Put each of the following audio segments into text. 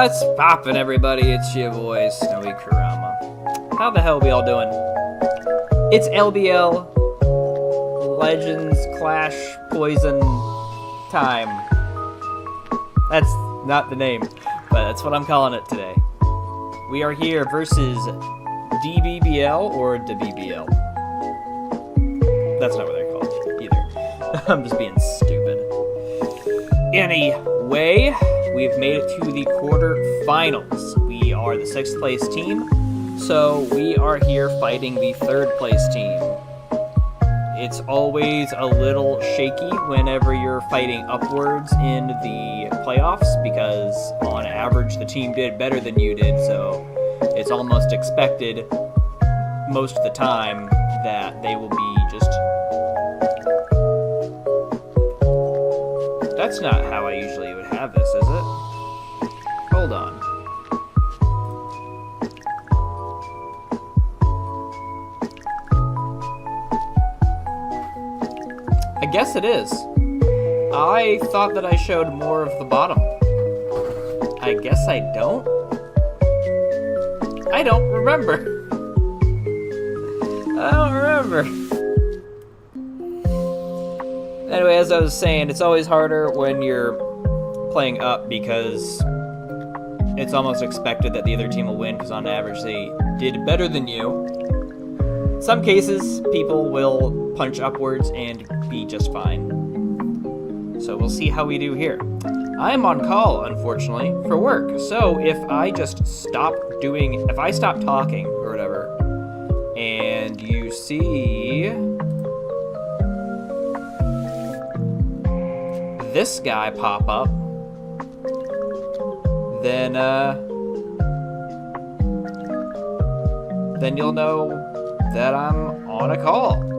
What's poppin', everybody? It's your boy, Snowy Kurama. How the hell are we all doing? It's LBL Legends Clash Poison time. That's not the name, but that's what I'm calling it today. We are here versus DBBL or DBBL. That's not what they're called either. I'm just being stupid. Anyway, we've made it to the quarterfinals. We are the 6th place team, so we are here fighting the 3rd place team. It's always a little shaky whenever you're fighting upwards in the playoffs because on average the team did better than you did, so it's almost expected most of the time that they will be just... That's not how I usually would have this, is it? Hold on. I guess it is. I thought that I showed more of the bottom. I guess I don't? I don't remember. I don't remember. Anyway, as I was saying, it's always harder when you're playing up because it's almost expected that the other team will win because on average they did better than you. In some cases, people will punch upwards and be just fine. So we'll see how we do here. I am on call, unfortunately, for work. So if I just stop talking or whatever, and you see this guy pop up, then you'll know that I'm on a call.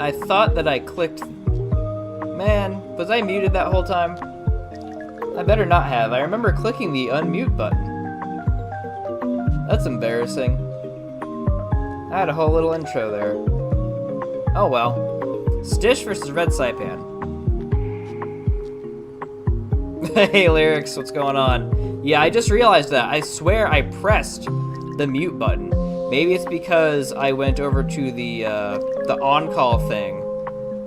I thought that I clicked... Man, was I muted that whole time? I better not have. I remember clicking the unmute button. That's embarrassing. I had a whole little intro there. Oh well. Stish versus Red Saipan. Hey Lyrics, what's going on? Yeah, I just realized that. I swear I pressed the mute button. Maybe it's because I went over to the on-call thing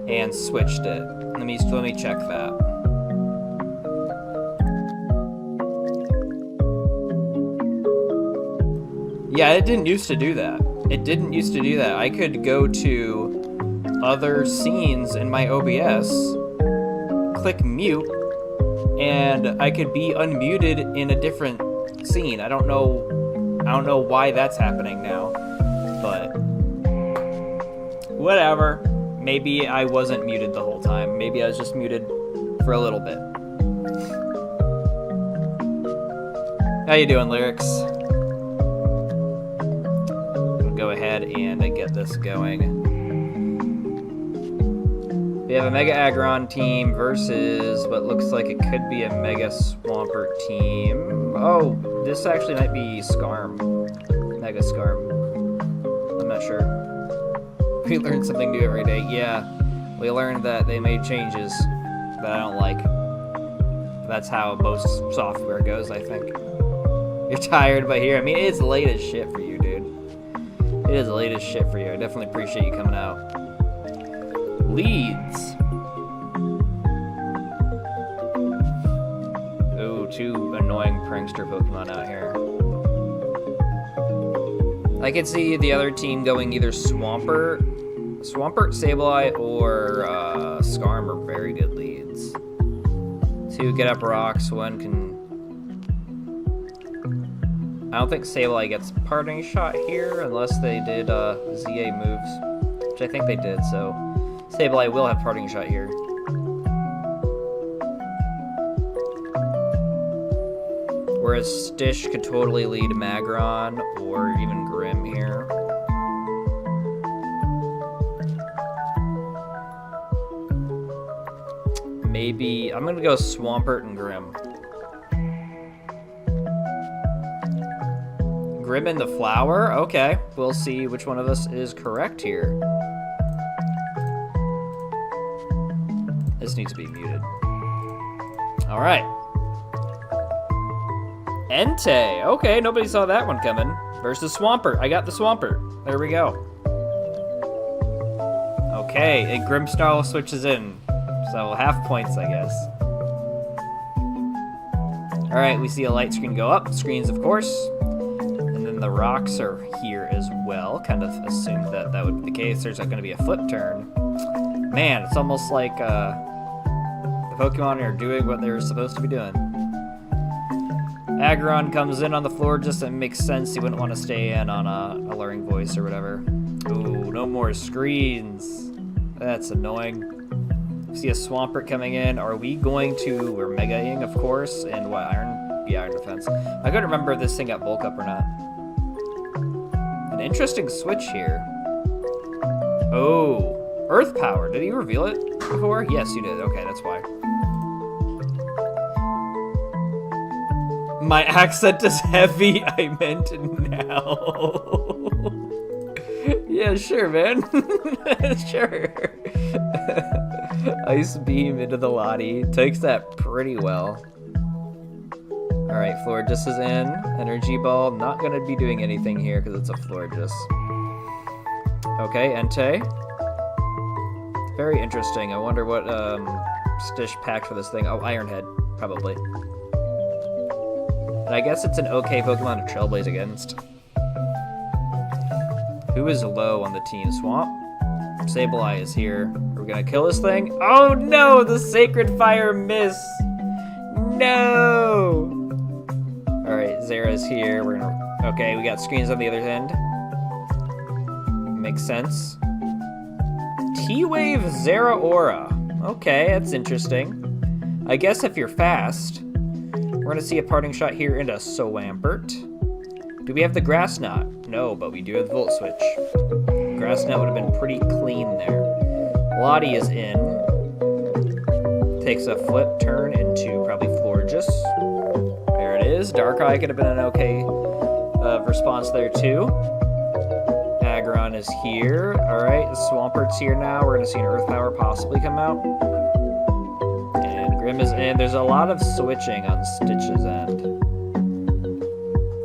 and switched it. Let me check that. Yeah, it didn't used to do that. It didn't used to do that. I could go to other scenes in my OBS, click mute, and I could be unmuted in a different scene. I don't know why that's happening now, but whatever. Maybe I wasn't muted the whole time. Maybe I was just muted for a little bit. How you doing, Lyrics? We'll go ahead and get this going. We have a Mega Aggron team versus what looks like it could be a Mega Swampert team. Oh, this actually might be Skarm. Mega Skarm. I'm not sure. We learn something new every day. Yeah, we learned that they made changes that I don't like. That's how most software goes, I think. You're tired, but here, I mean, it's late as shit for you, dude. It is late as shit for you. I definitely appreciate you coming out. Leads. Oh, 2 annoying prankster Pokemon out here. I could see the other team going either Swampert, Sableye, or Skarm are very good leads. 2 get up rocks, 1 can... I don't think Sableye gets parting shot here unless they did ZA moves, which I think they did, so Sableye will have parting shot here. Whereas Stish could totally lead Magron or even Grim here. Maybe I'm gonna go Swampert and Grim. Grim and the Flower? Okay, we'll see which one of us is correct here. This needs to be muted. All right. Entei. Okay, nobody saw that one coming. Versus Swampert. I got the Swampert. There we go. Okay, and Grimsnarl switches in. So half points, I guess. All right, we see a light screen go up. Screens, of course. And then the rocks are here as well. Kind of assumed that that would be the case. There's going to be a flip turn. Man, it's almost like the Pokemon are doing what they're supposed to be doing. Aggron comes in on the floor, just it makes sense. He wouldn't want to stay in on a alluring voice or whatever. Ooh, no more screens. That's annoying. See a Swampert coming in. Are we going to... We're Mega-ing, of course. And what, Iron? Yeah, Iron Defense. I couldn't remember if this thing got bulk up or not. An interesting switch here. Oh. Earth Power. Did he reveal it before? Yes, you did. Okay, that's why. My accent is heavy. I meant now. Yeah, sure, man. Sure. Ice Beam into the Lottie. Takes that pretty well. Alright, Florges is in. Energy Ball. Not going to be doing anything here because it's a Florges. Okay, Entei. Very interesting. I wonder what Stish packed for this thing. Oh, Iron Head, probably. And I guess it's an okay Pokemon to Trailblaze against. Who is low on the team? Swamp? Sableye is here. Are we gonna kill this thing? Oh no! The Sacred Fire miss! No! Alright, Zera's here. We're gonna... Okay, we got screens on the other end. Makes sense. T-Wave Zeraora. Okay, that's interesting. I guess if you're fast, we're gonna see a parting shot here into Swampert. Do we have the Grass Knot? No, but we do have the Volt Switch. Grass Knot would have been pretty clean there. Lottie is in. Takes a flip turn into probably Florges. There it is. Darkrai could have been an okay response there too. Aggron is here. Alright, Swampert's here now. We're going to see an Earth Power possibly come out. And Grim is in. There's a lot of switching on Stitch's end.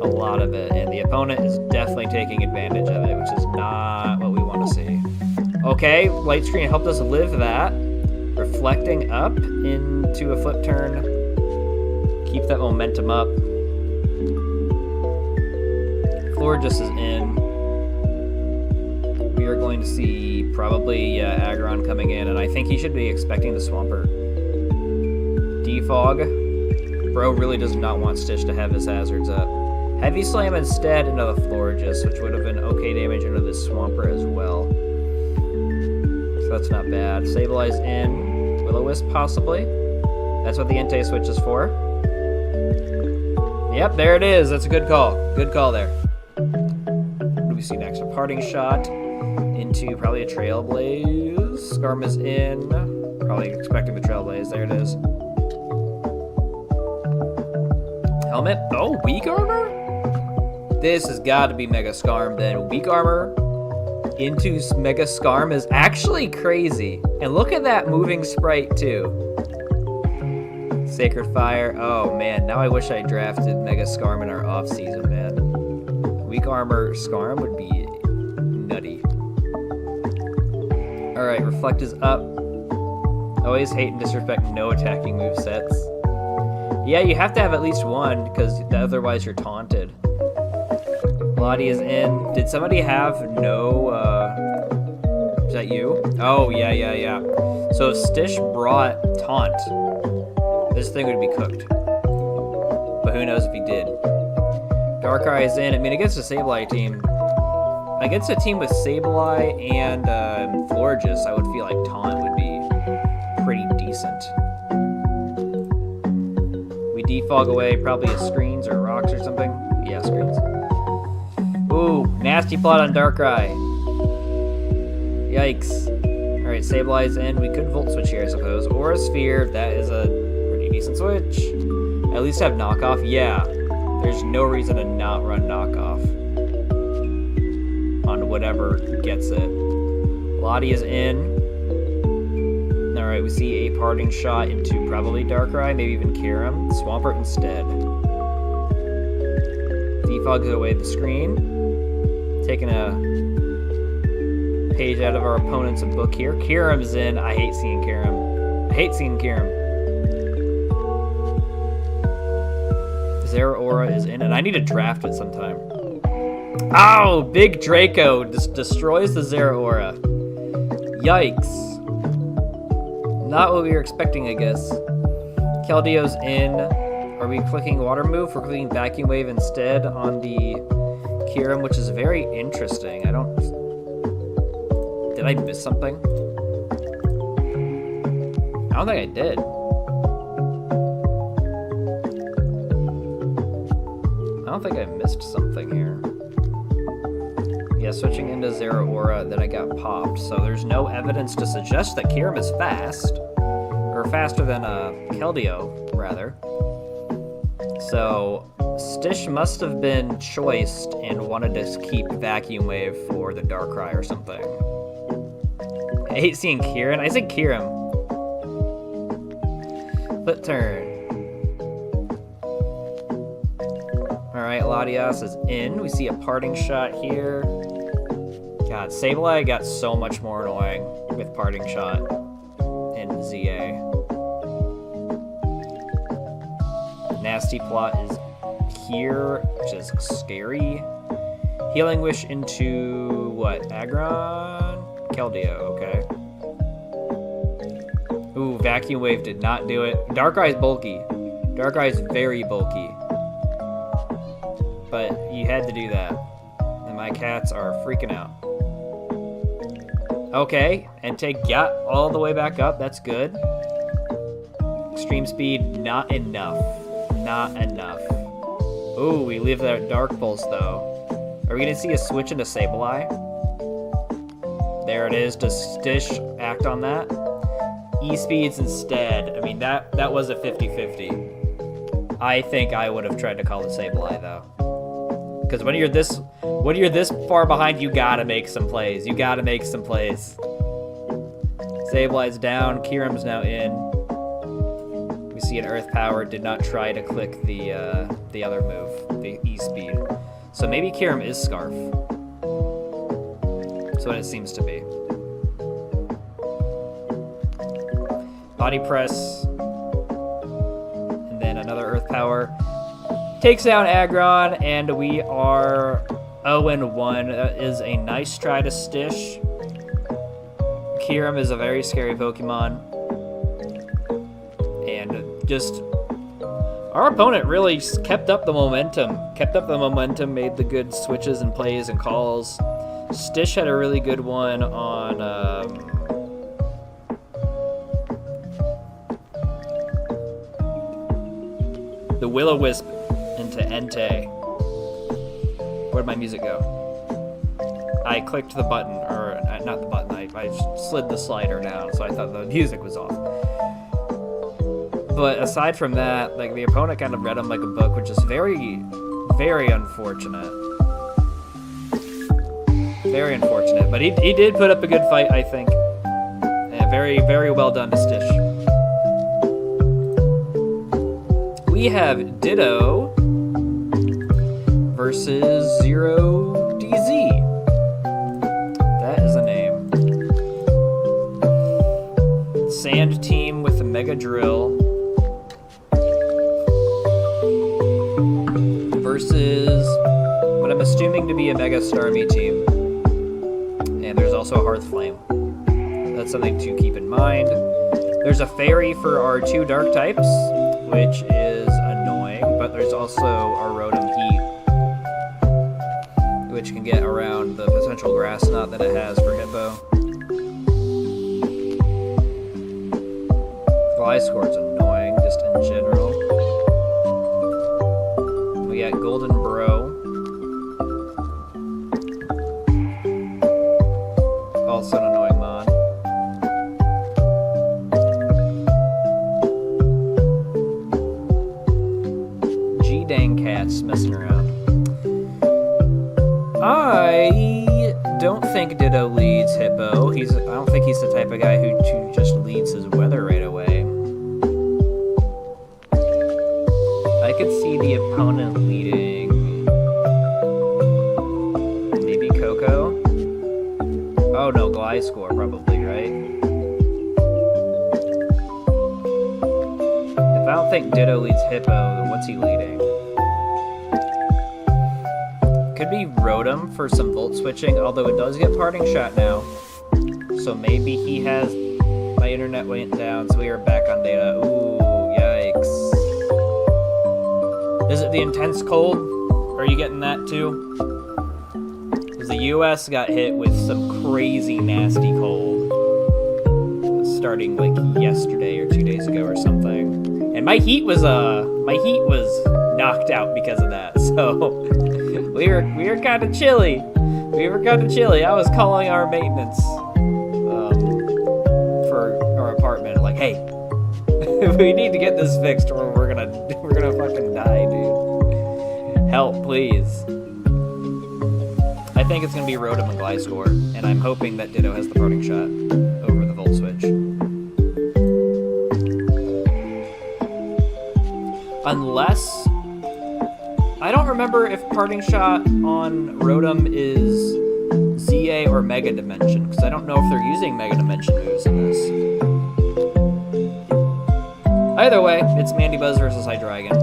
A lot of it. And the opponent is definitely taking advantage of it, which is not what we want to see. Okay, Light Screen helped us live that. Reflecting up into a flip turn. Keep that momentum up. Florges is in. We are going to see probably Aggron coming in, and I think he should be expecting the Swampert. Defog. Bro really does not want Stitch to have his hazards up. Heavy Slam instead into the Florges, which would have been okay damage into the Swampert as well. So that's not bad. Sableye's in. Will-O-Wisp possibly. That's what the Entei switch is for. Yep, there it is. That's a good call. Good call there. What do we see next? A parting shot into probably a Trailblaze. Scarm is in. Probably expecting the Trailblaze. There it is. Helmet. Oh, Weak Armor? This has got to be Mega Scarm then. Weak Armor into Mega Scarm is actually crazy. And look at that moving sprite too. Sacred Fire. Oh man, now I wish I drafted Mega Scarm in our off-season, man. Weak Armor Scarm would be nutty. Alright, Reflect is up. Always hate and disrespect no attacking movesets. Yeah, you have to have at least one, because otherwise you're taunted. Lottie is in. Did somebody have no, is that you? Oh, yeah. So if Stish brought Taunt, this thing would be cooked. But who knows if he did. Darkrai is in. I mean, against a Sableye team, against a team with Sableye and Florges, I would feel like Taunt would be pretty decent. We defog away probably his screens or rocks or something. Yeah, screens. Ooh, nasty plot on Darkrai. Yikes. Alright, Sableye in. We could Volt Switch here, I suppose. Or a Sphere. That is a pretty decent switch. At least have knockoff. Yeah. There's no reason to not run knockoff on whatever gets it. Lottie is in. Alright, we see a parting shot into probably Darkrai, maybe even Kyurem. Swampert instead. Defogs away the screen. Taking a page out of our opponent's book here. Kyurem's in. I hate seeing Kyurem. I hate seeing Kyurem. Zeraora is in, and I need to draft it sometime. Ow! Big Draco just destroys the Zeraora. Yikes. Not what we were expecting, I guess. Keldeo's in. Are we clicking Water Move? We're clicking Vacuum Wave instead on the Kyurem, which is very interesting. I don't... Did I miss something? I don't think I did. I don't think I missed something here. Yeah, switching into Zeraora, then I got popped. So there's no evidence to suggest that Kyurem is fast. Or faster than Keldeo, rather. So Stish must have been choiced and wanted to keep Vacuum Wave for the Darkrai or something. I hate seeing Kyurem. I said Kyurem. Flip turn. Alright, Latias is in. We see a parting shot here. God, Sableye got so much more annoying with parting shot in ZA. Nasty Plot is here, which is scary. Healing Wish into what? Aggron? Keldeo, okay. Ooh, Vacuum Wave did not do it. Darkrai's bulky. Darkrai's very bulky. But you had to do that. And my cats are freaking out. Okay, Entei got all the way back up. That's good. Extreme Speed, not enough. Not enough. Ooh, we leave that Dark Pulse, though. Are we going to see a switch into Sableye? There it is. Does Stish act on that? E-Speeds instead. I mean, that was a 50-50. I think I would have tried to call the Sableye, though. Because when you're this far behind, you gotta make some plays. You gotta make some plays. Sableye's down. Kyurem's now in. We see an Earth Power. Did not try to click the other move, the E-Speed. So maybe Kyurem is Scarf. That's what it seems to be. Body Press. And then another Earth Power. Takes down Aggron, and we are 0-1. That is a nice try to Stish. Kyurem is a very scary Pokemon. And just... our opponent really kept up the momentum. Made the good switches and plays and calls. Stish had a really good one on... the Will-O-Wisp into Entei. Where'd my music go? I clicked the button, or not the button, I slid the slider down, so I thought the music was off. But aside from that, like, the opponent kind of read him like a book, which is very, very unfortunate. Very unfortunate. But he did put up a good fight, I think. And very, very well done to Stish. We have Ditto versus Zero DZ. That is a name. Sand Team with a Mega Drill versus what I'm assuming to be a Mega Starmie team. And there's also a Hearth Flame. That's something to keep in mind. There's a Fairy for our two Dark types, which is annoying, but there's also a Rotom Heat, which can get around the potential Grass Knot that it has for Hippo. Gliscor's annoying, just in general. We got Golden Bro. Also an annoying mod. G-dang cats messing around. I don't think Ditto leads Hippo. I don't think he's the type of guy who just leads his weather right away. I could see the opponent leading maybe Coco. Oh no, Gliscor probably, right? If I don't think Ditto leads Hippo, then what's he leading? Could be Rotom for some Volt switching, although it does get Parting Shot now. So maybe he has... My internet went down, so we are back on data. Ooh, yikes. Is it the intense cold? Are you getting that too? Because the US got hit with some crazy nasty cold. Starting like yesterday or 2 days ago or something. And my heat was knocked out because of that, so... We were kind of chilly. I was calling our maintenance for our apartment, like, hey, we need to get this fixed, or we're gonna fucking die, dude. Help, please. I think it's gonna be Rotom and Gliscor, and I'm hoping that Ditto has the Parting Shot over the Volt Switch. Unless... I don't remember if Parting Shot on Rotom is ZA or Mega Dimension, because I don't know if they're using Mega Dimension moves in this. Either way, it's Mandibuzz versus Hydreigon.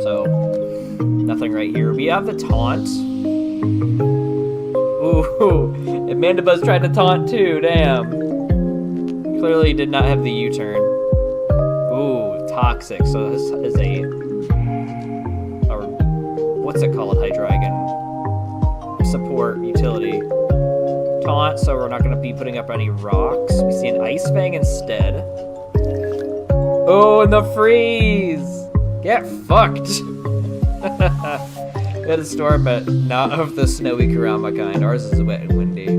So, nothing right here. We have the Taunt. Ooh, and Mandibuzz tried to taunt too, damn. Clearly did not have the U-turn. Ooh, Toxic, so this is a... What's it called, Hydreigon? Support, utility. Taunt, so we're not going to be putting up any rocks. We see an Ice Fang instead. Oh, and the Freeze! Get fucked! We had a storm, but not of the snowy Kurama kind. Ours is wet and windy.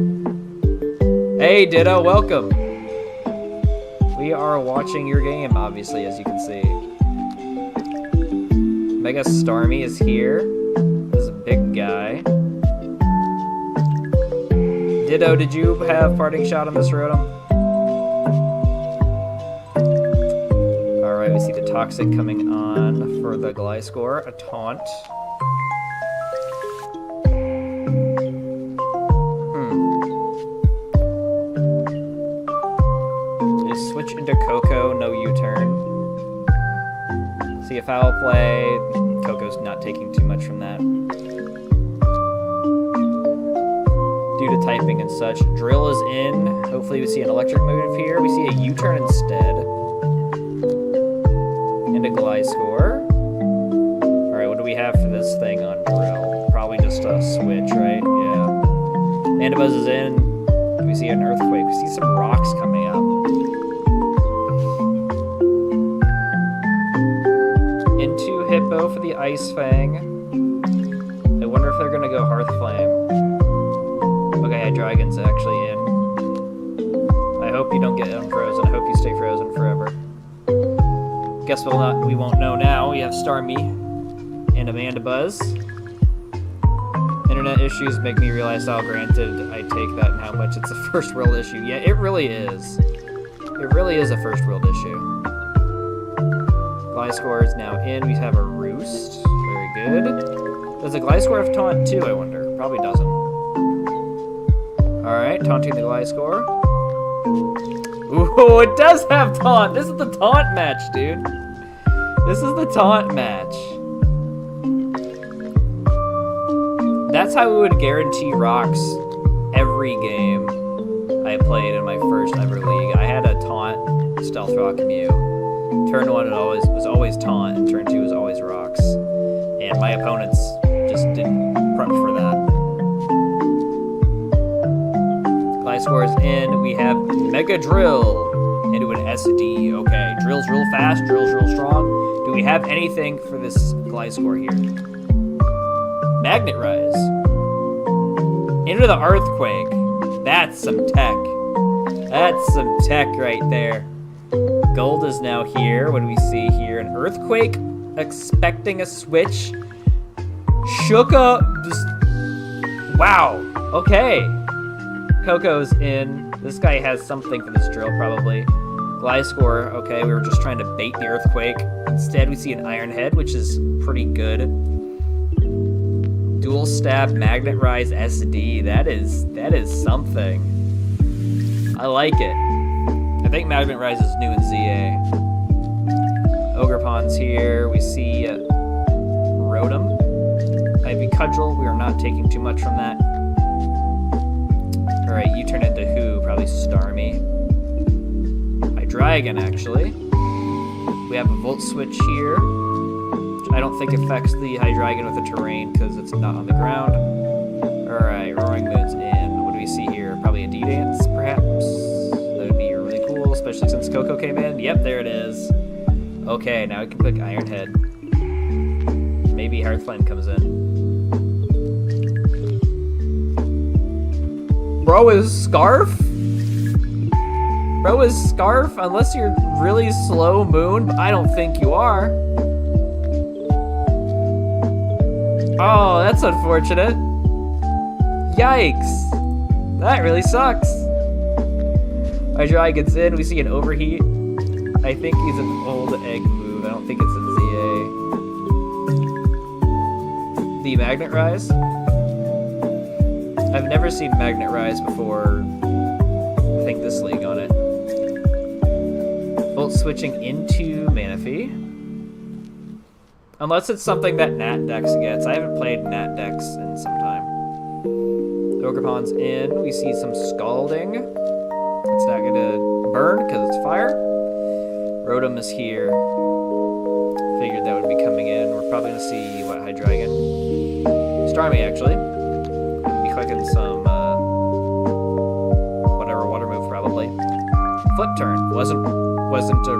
Hey, Ditto, welcome! We are watching your game, obviously, as you can see. Mega Starmie is here. This is a big guy. Ditto, did you have Parting Shot on this Rotom? Alright, we see the Toxic coming on for the Gliscor. A Taunt. Just switch into Coco, no U-turn. See a foul play. Coco's not taking too much from that. Due to typing and such. Drill is in. Hopefully we see an electric move here. We see a U-turn instead. And a Gliscor. Alright, what do we have for this thing on Drill? Probably just a switch, right? Yeah. Mandibuzz is in. We see an Earthquake. We see some rocks coming up. Into Hippo for the Ice Fang. I wonder if they're gonna go Hearth Flame. Okay, Hydreigon's actually in. I hope you don't get unfrozen. I hope you stay frozen forever. Guess we won't know now. We have Starmie and Mandibuzz. Internet issues make me realize how granted I take that and how much it's a first world issue. Yeah, it really is. It really is a first world issue. Gliscor is now in. We have a Roost. Very good. Does the Gliscor have Taunt too, I wonder? Probably doesn't. Alright, taunting the Gliscor. Ooh, it does have Taunt! This is the Taunt match, dude. This is the Taunt match. That's how we would guarantee rocks every game I played in my first ever league. I had a Taunt Stealth Rock Mew. Turn 1 was always Taunt, and turn 2 was always rocks. And my opponents just didn't prep for that. Gliscor is in. We have Mega Drill into an SD. Okay, Drill's real fast, Drill's real strong. Do we have anything for this Gliscor here? Magnet Rise. Into the Earthquake. That's some tech. That's some tech right there. Gold is now here. What do we see here? An Earthquake. Expecting a switch. Shuka. Wow. Okay. Coco's in. This guy has something for this drill, probably. Gliscor. Okay, we were just trying to bait the Earthquake. Instead, we see an Iron Head, which is pretty good. Dual Stab, Magnet Rise, SD. That is something. I like it. I think Magnet Rise is new in ZA. Ogerpon's here. We see Rotom. Ivy Cudgel. We are not taking too much from that. Alright, you turn into who? Probably Starmie. Hydreigon, actually. We have a Volt Switch here, which I don't think affects the Hydreigon with the terrain because it's not on the ground. Alright, Roaring Moon's in. What do we see here? Probably a D-Dance, perhaps? That would be really cool, especially since Coco came in. Yep, there it is. Okay, now we can click Iron Head. Maybe Hearthflame comes in. Bro is Scarf? Bro is Scarf? Unless you're really slow Moon, but I don't think you are. Oh, that's unfortunate. Yikes. That really sucks. Hydreigon's in. We see an Overheat. I think he's an old egg move. I don't think it's in ZA. The Magnet Rise? I've never seen Magnet Rise before. I think this league on it. Volt switching into Manaphy. Unless it's something that Nat Dex gets. I haven't played Nat Dex in some time. Ogerpon's in. We see some Scalding. It's not going to burn because it's fire. Rotom is here. Figured that would be coming in. We're probably going to see, what, Hydreigon? Starmie, actually. Be clicking some, whatever, Water Move, probably. Flip Turn. Wasn't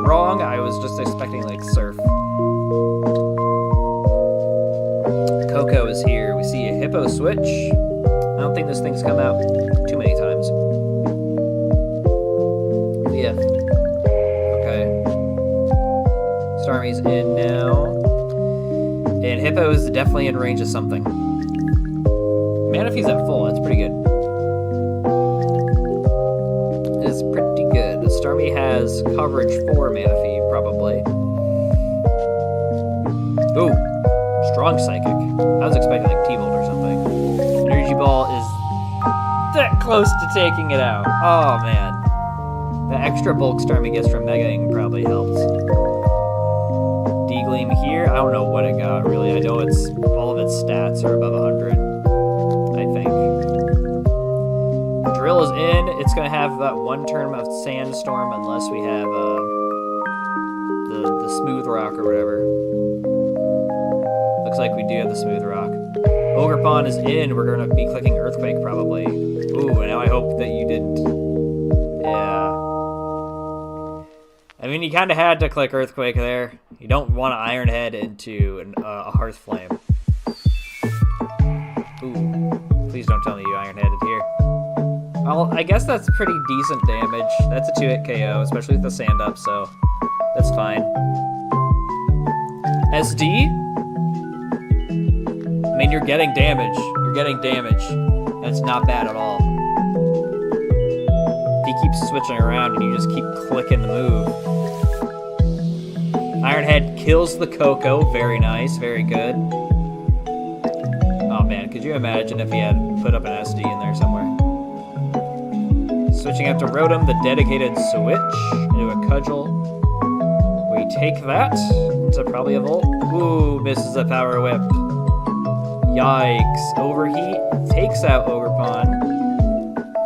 wrong. I was just expecting, like, Surf. Coco is here. We see a Hippo Switch. I don't think this thing's come out too many times. Yeah. Okay. Starmie's in now. And Hippo is definitely in range of something. Manaphy's at full. That's pretty good. It's pretty good. The Starmie has coverage for Manaphy, probably. Ooh. Strong Psychic. I was expecting like T-Volt or something. Energy Ball is that close to taking it out. Oh, man. The extra bulk Starmie gets from Megaing probably helped. D-Gleam here. I don't know what it got, really. I know it's all of its stats are above 100, I think. Drill is in. It's going to have that one turn of Sandstorm unless we have the Smooth Rock or whatever. Looks like we do have the Smooth Rock. Ogerpon is in. We're going to be clicking Earthquake, probably. Ooh, and now I hope that you didn't. Yeah. I mean, you kind of had to click Earthquake there. You don't want to Iron Head into a Hearth Flame. Ooh. Please don't tell me you Iron Headed here. Well, I guess that's pretty decent damage. That's a 2-hit KO, especially with the Sand Up, so that's fine. SD? I mean, you're getting damage. You're getting damage. That's not bad at all. He keeps switching around and you just keep clicking the move. Iron Head kills the Coco. Very nice. Very good. Oh, man. Could you imagine if he had put up an SD in there somewhere? Switching out to Rotom, the dedicated switch into a Cudgel. We take that into probably a Volt. Ooh, misses a Power Whip. Yikes. Overheat takes out Ogerpon.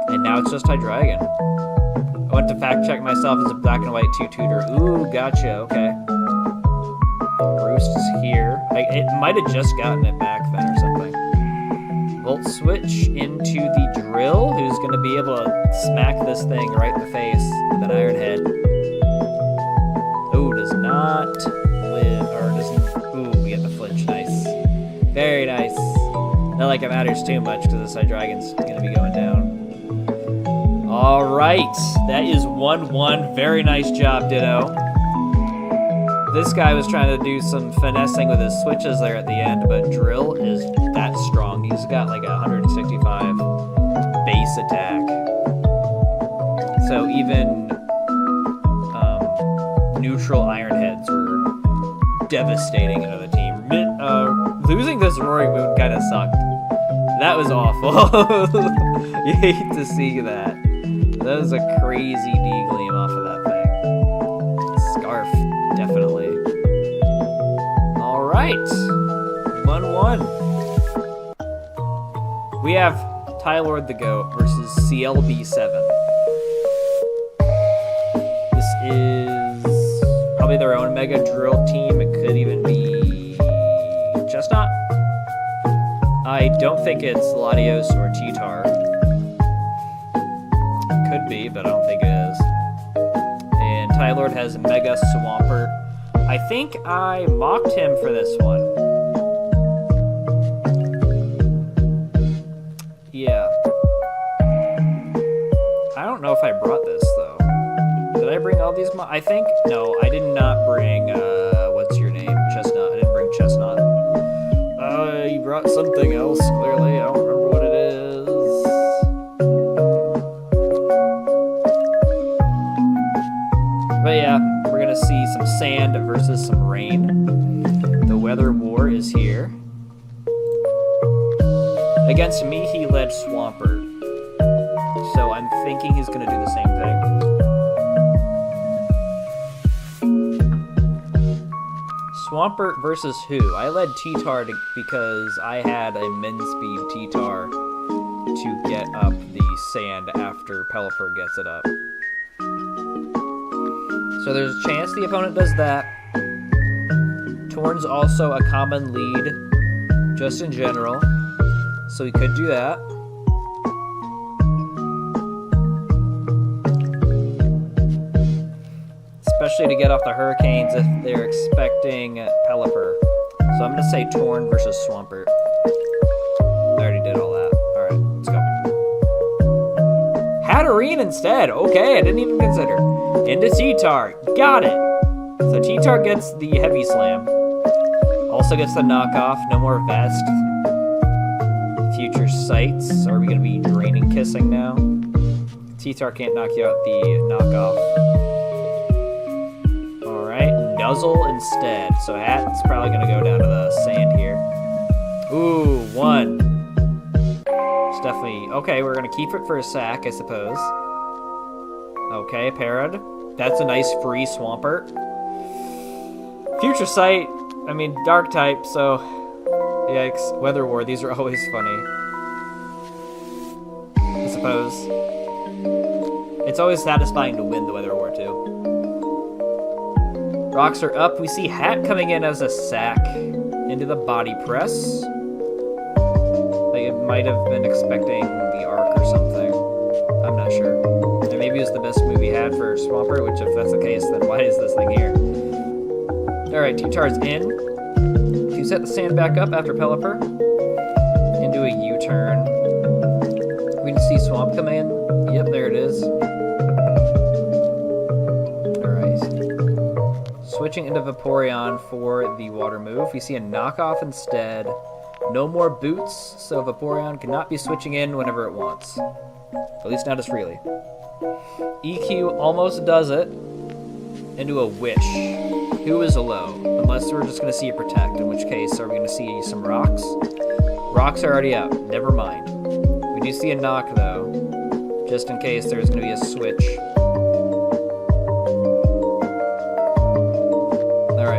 And now it's just Hydreigon. I went to fact check myself as a black and white 2-tutor. Ooh, gotcha. Okay. Roost is here. It might have just gotten it back then or something. Volt switch into the Drill, who's going to be able to smack this thing right in the face with an Iron Head. Ooh, does not live. not like it matters too much because this Hydreigon's going to be going down. All right, that is 1-1. Very nice job, Ditto. This guy was trying to do some finessing with his switches there at the end, but Drill is that strong. He's got like 165 base attack. So even neutral Iron Heads were devastating another team. Losing this Roaring Moon kind of sucked. That was awful. You hate to see that. That was a crazy D-Gleam off of that thing. Scarf, definitely. Alright. 1-1. We have Tylord the Goat versus CLB7. This is probably their own Mega Drill team. It could even be Chestnut. I don't think it's Latios or T-Tar. Could be, but I don't think it is. And Tylord has Mega Swampert. I think I mocked him for this one. Yeah. I don't know if I brought this, though. Did I bring all these? I think... No, I did not bring, what's your name? Chestnut. I didn't bring Chestnut. You brought something else, clearly. I don't remember what it is. But yeah, we're going to see some sand versus some rain. The weather war is here. Against me, he led Swampert. So I'm thinking he's going to do the same thing. Swampert versus who? I led T-Tar because I had a min speed T-Tar to get up the sand after Pelipper gets it up. So there's a chance the opponent does that. Torn's also a common lead, just in general. So he could do that. Especially to get off the Hurricanes if they're expecting Pelipper. So I'm going to say Torn versus Swampert. I already did all that. Alright, let's go. Hatterene instead. Okay, I didn't even consider. Into T-Tar. Got it. So T-Tar gets the Heavy Slam. Also gets the knockoff. No more Vest. Future Sights. Are we going to be Draining Kissing now? T-Tar can't knock you out the knockoff. Nuzzle instead. So Hat's probably going to go down to the sand here. Ooh, 1. It's definitely... Okay, we're going to keep it for a sack, I suppose. Okay, Parad. That's a nice free Swampert. Future Sight. I mean, Dark type, so... Yikes. Weather War. These are always funny. I suppose. It's always satisfying to win the Weather War, too. Rocks are up. We see Hat coming in as a sack into the body press. Like it might have been expecting the arc or something. I'm not sure. And maybe it was the best move he had for Swampert, which if that's the case, then why is this thing here? Alright, T-Tar's in. To set the sand back up after Pelipper. Into a U-turn. We can see Swamp come in. Yep, there it is. Switching into Vaporeon for the water move. We see a knockoff instead. No more boots, so Vaporeon cannot be switching in whenever it wants. At least not as freely. EQ almost does it. Into a Wish. Who is a low? Unless we're just going to see a Protect, in which case are we going to see some Rocks? Rocks are already out. Never mind. We do see a knock, though. Just in case there's going to be a switch.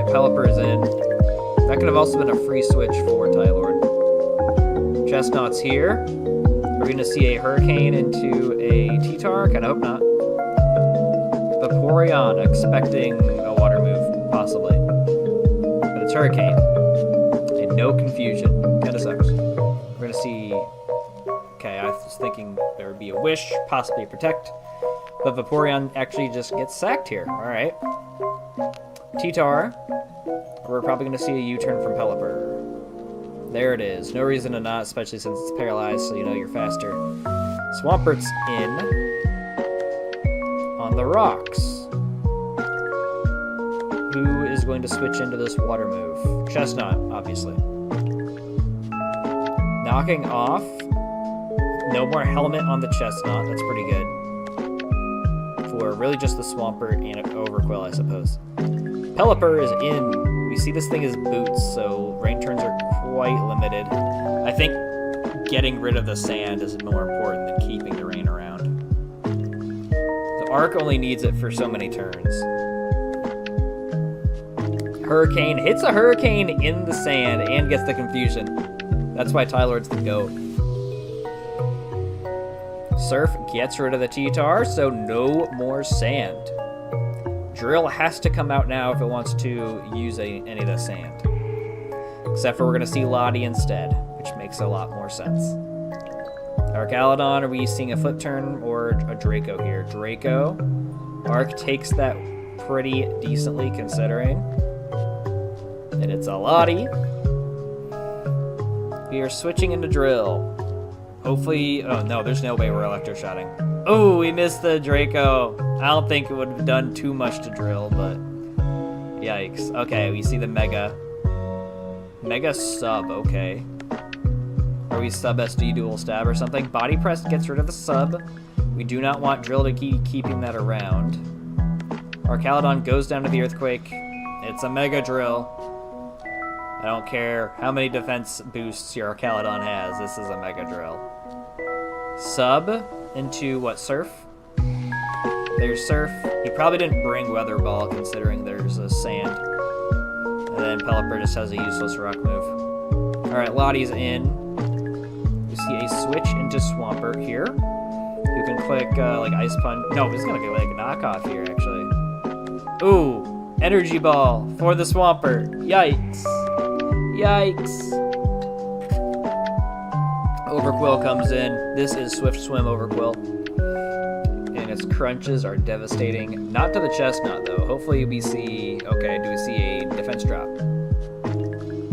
Pelipper is in. That could have also been a free switch for Tylord. Chestnut's here. Are we going to see a Hurricane into a T-Tar? Kind of hope not. Vaporeon expecting a water move, possibly. But it's Hurricane. And no confusion. Kind of sucks. We're going to see... Okay, I was thinking there would be a Wish, possibly a Protect. But Vaporeon actually just gets sacked here. Alright. T-Tar. We're probably going to see a U-turn from Pelipper. There it is. No reason to not, especially since it's paralyzed, so you know you're faster. Swampert's in. On the rocks. Who is going to switch into this water move? Chestnut, obviously. Knocking off. No more helmet on the Chestnut. That's pretty good. For really just the Swampert and Overquill, I suppose. Pelipper is in. We see this thing as boots, so rain turns are quite limited. I think getting rid of the sand is more important than keeping the rain around. The Arc only needs it for so many turns. Hurricane hits a Hurricane in the sand and gets the confusion. That's why Tylord's the GOAT. Surf gets rid of the T-Tar, so no more sand. Drill has to come out now if it wants to use any of the sand. Except for we're going to see Lottie instead, which makes a lot more sense. Archaludon, are we seeing a flip turn or a Draco here? Draco. Arc takes that pretty decently considering. And it's a Lottie. We are switching into Drill. Hopefully, oh no, there's no way we're electroshotting. Oh, we missed the Draco. I don't think it would have done too much to Drill, but yikes. Okay, we see the Mega. Mega sub, okay. Are we sub SD dual stab or something? Body press gets rid of the sub. We do not want Drill to keep keeping that around. Archaludon goes down to the Earthquake. It's a Mega Drill. I don't care how many defense boosts your Archaludon has, this is a Mega Drill. Sub into what, Surf? There's Surf. He probably didn't bring Weather Ball considering there's a sand. And then Pelipper just has a useless rock move. Alright, Lottie's in. We see a switch into Swampert here. Who can click like Ice Punch. No, he's gonna go like knockoff here actually. Ooh, Energy Ball for the Swampert. Yikes. Yikes. Overquill comes in. This is Swift Swim Overquill. And its crunches are devastating. Not to the Chestnut, though. Hopefully we see... Okay, do we see a defense drop?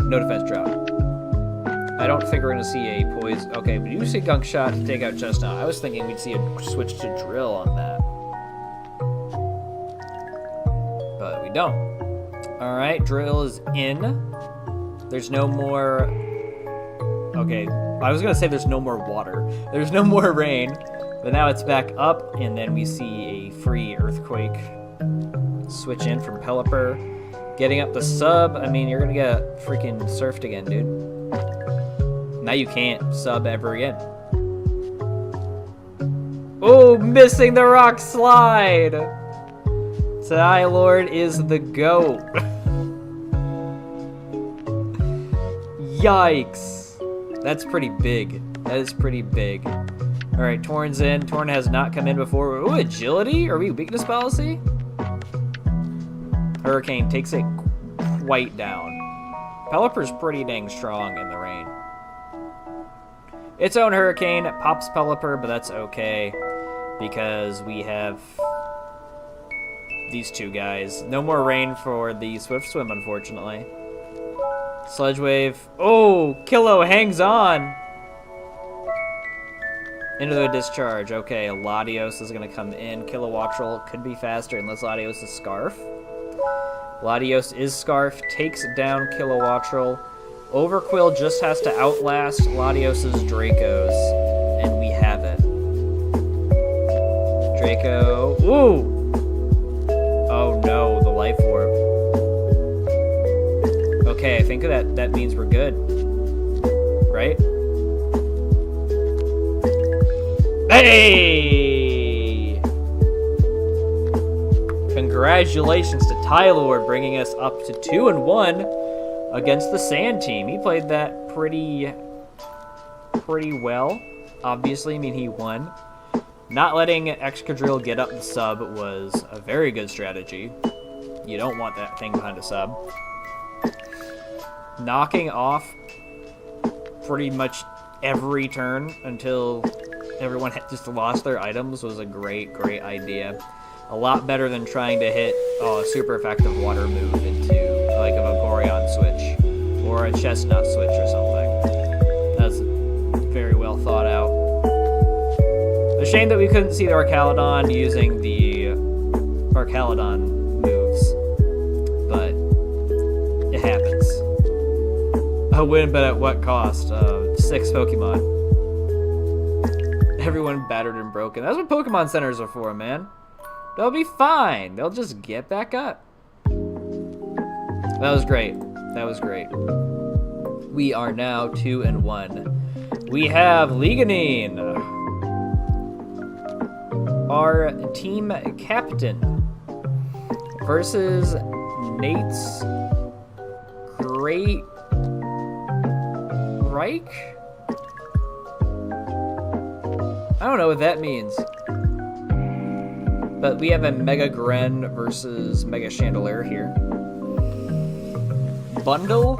No defense drop. I don't think we're going to see a poison... Okay, we do see Gunk Shot to take out Chestnut. I was thinking we'd see a switch to Drill on that. But we don't. Alright, Drill is in. There's no more... Okay, I was going to say there's no more water. There's no more rain. But now it's back up, and then we see a free Earthquake. Switch in from Pelipper. Getting up the sub. I mean, you're going to get freaking surfed again, dude. Now you can't sub ever again. Oh, missing the rock slide! Tylord is the GOAT. Yikes. That's pretty big. That is pretty big. Alright, Torn's in. Torn has not come in before. Ooh, agility? Are we weakness policy? Hurricane takes it quite down. Pelipper's pretty dang strong in the rain. Its own Hurricane pops Pelipper, but that's okay. Because we have these two guys. No more rain for the Swift Swim, unfortunately. Sludge Wave. Oh, Kilo hangs on. Into the discharge. Okay, Latios is going to come in. Kilowattrel could be faster unless Latios is Scarf. Latios is Scarf. Takes down Kilowattrel. Overquill just has to outlast Latios' Dracos. And we have it. Draco. Ooh! Oh no, the Life Orb. Okay, I think that means we're good. Right? Hey! Congratulations to Tylord bringing us up to 2-1 against the Sand team. He played that pretty well. Obviously, I mean, he won. Not letting Excadrill get up the sub was a very good strategy. You don't want that thing behind a sub. Knocking off pretty much every turn until everyone had just lost their items was a great idea. A lot better than trying to hit a super effective water move into like a Vaporeon switch or a Chestnut switch or something. shame that we couldn't see the Archaludon using the Archaludon moves, but it happens. A win, but at what cost? 6 Pokemon. Everyone battered and broken. That's what Pokemon centers are for, man. They'll be fine. They'll just get back up. That was great. That was great. We are now 2-1. We have Leaguanine, our team captain, versus Nate's Great Reich? I don't know what that means. But we have a Mega Gren versus Mega Chandelier here. Bundle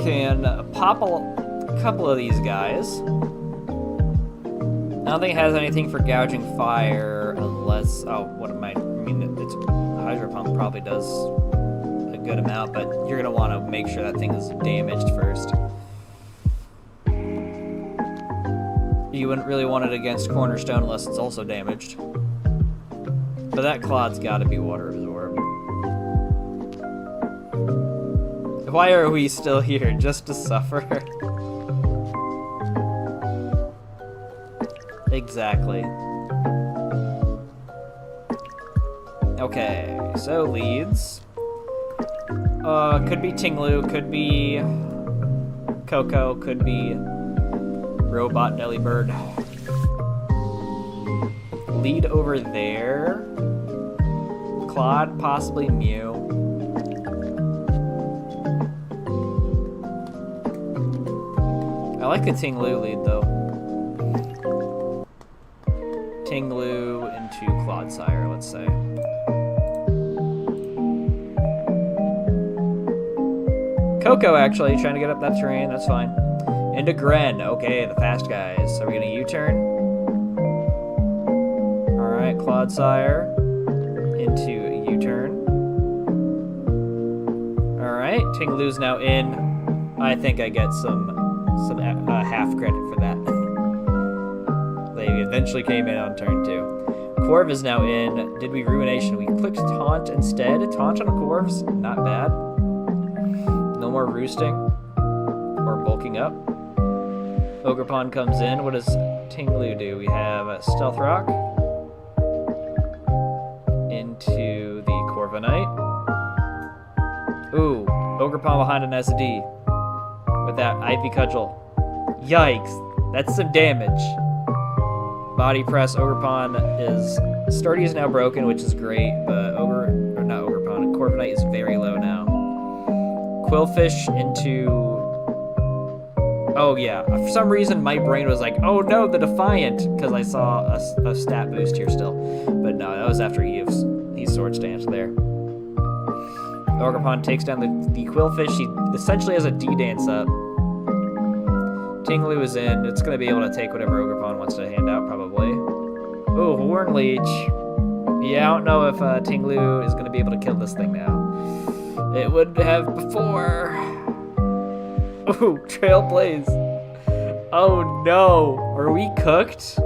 can pop a couple of these guys. I don't think it has anything for gouging fire unless... Oh, what am I... I mean, it's Hydro Pump probably does a good amount, but you're going to want to make sure that thing is damaged first. You wouldn't really want it against Cornerstone unless it's also damaged. But that Claw's got to be Water Absorb. Why are we still here? Just to suffer? Exactly. Okay, so leads. Could be Tinglu, could be Coco, could be Robot Delibird. Lead over there. Claude, possibly Mew. I like the Tinglu lead though. Tinglu into Clodsire, let's say. Coco actually trying to get up that terrain, that's fine. Into Gren, okay, the fast guys. Are we gonna U-turn? Alright, Clodsire into U-turn. Alright, Tinglu's now in. I think I get some half credit for that. They eventually came in on turn 2. Corv is now in. Did we Ruination? We clicked Taunt instead. Taunt on Corv's not bad. No more roosting or bulking up. Ogerpon comes in. What does Tinglu do? We have Stealth Rock into the Corviknight. Ooh, Ogerpon behind an SD with that IP Cudgel. Yikes, that's some damage. Body Press, Ogerpon is... Sturdy is now broken, which is great, but Corviknight is very low now. Quillfish into... Oh yeah, for some reason my brain was like, oh no, the Defiant, because I saw a stat boost here still. But no, that was after he Sword Stance there. Ogerpon takes down the Quillfish. He essentially has a D-Dance up. Tinglu is in. It's going to be able to take whatever Ogerpon wants to hand out, probably. Ooh, Horn Leech. Yeah, I don't know if Tinglu is going to be able to kill this thing now. It would have before. Ooh, Trailblaze. Oh no. Are we cooked?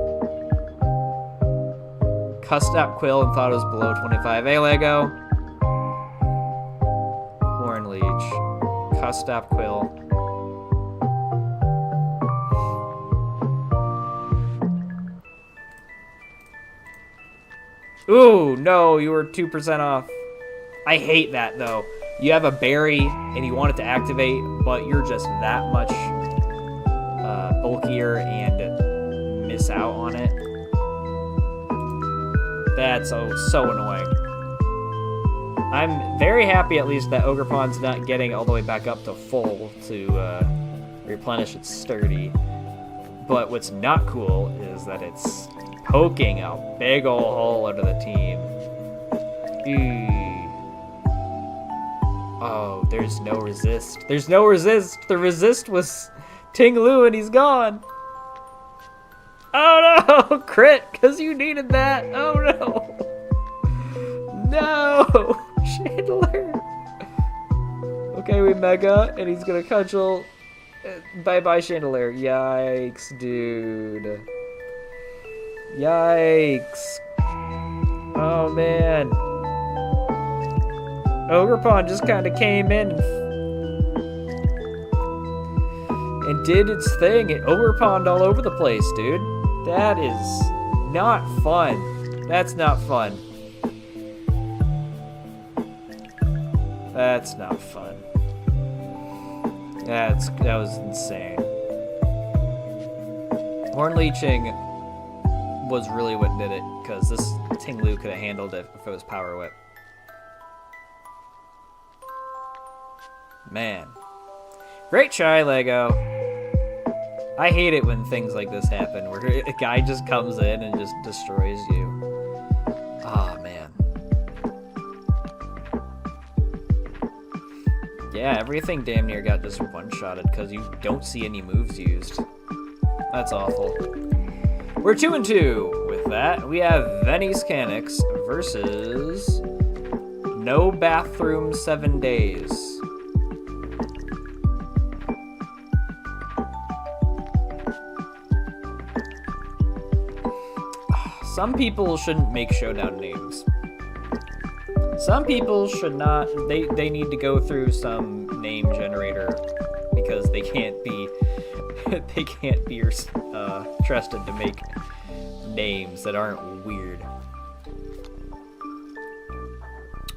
Cussed out Quill and thought it was below 25. Hey, Lego. Horn Leech. Cussed out Quill. Ooh, no, you were 2% off. I hate that, though. You have a berry, and you want it to activate, but you're just that much bulkier and miss out on it. That's so annoying. I'm very happy, at least, that Ogerpon's not getting all the way back up to full to replenish its sturdy. But what's not cool is that it's poking a big ol' hole under the team. Eee. Oh, there's no resist. There's no resist. The resist was Tinglu and he's gone. Oh no! Crit, because you needed that. Oh no. No! Chandler. Okay, we Mega, and he's gonna Cudgel. Bye-bye, Chandelier. Yikes, dude. Yikes. Oh, man. Ogerpon just kind of came in and did its thing. It Ogerponned all over the place, dude. That is not fun. That's not fun. That's not fun. That was insane. Horn leeching was really what did it, because this Ting-Lu could have handled it if it was Power Whip. Man. Great try, Lego. I hate it when things like this happen, where a guy just comes in and just destroys you. Ah, oh, man. Yeah, everything damn near got just one-shotted because you don't see any moves used. That's awful. We're 2-2 with that. We have Venny's Canix versus No Bathroom 7 Days. Some people shouldn't make showdown names. Some people should not. They need to go through some name generator because they can't be trusted to make names that aren't weird.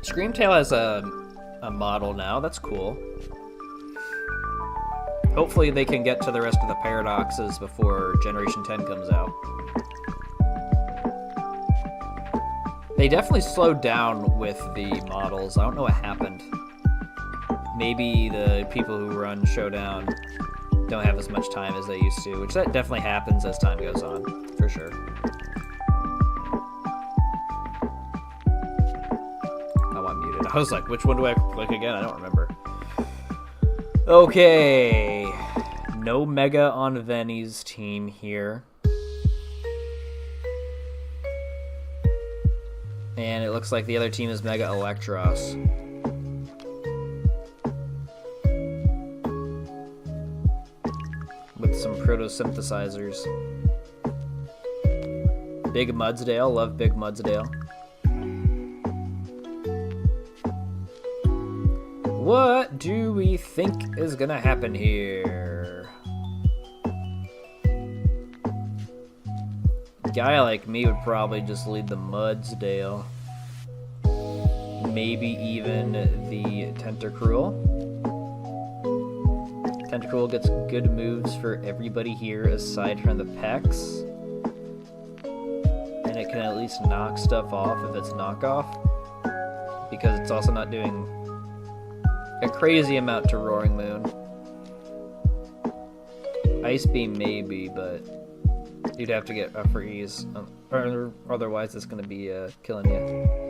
Screamtail has a model now. That's cool. Hopefully they can get to the rest of the paradoxes before Generation 10 comes out. They definitely slowed down with the models. I don't know what happened. Maybe the people who run Showdown don't have as much time as they used to, which that definitely happens as time goes on, for sure. Oh, I'm muted. I was like, which one do I click again? I don't remember. Okay. No Mega on Venny's team here. And it looks like the other team is Mega Electros. With some proto-synthesizers. Big Mudsdale, love Big Mudsdale. What do we think is gonna happen here? A guy like me would probably just lead the Mudsdale. Maybe even the Tentacruel. Tentacruel gets good moves for everybody here aside from the Pex. And it can at least knock stuff off if it's knockoff. Because it's also not doing a crazy amount to Roaring Moon. Ice Beam maybe, but you'd have to get freeze. Or otherwise it's going to be killing you.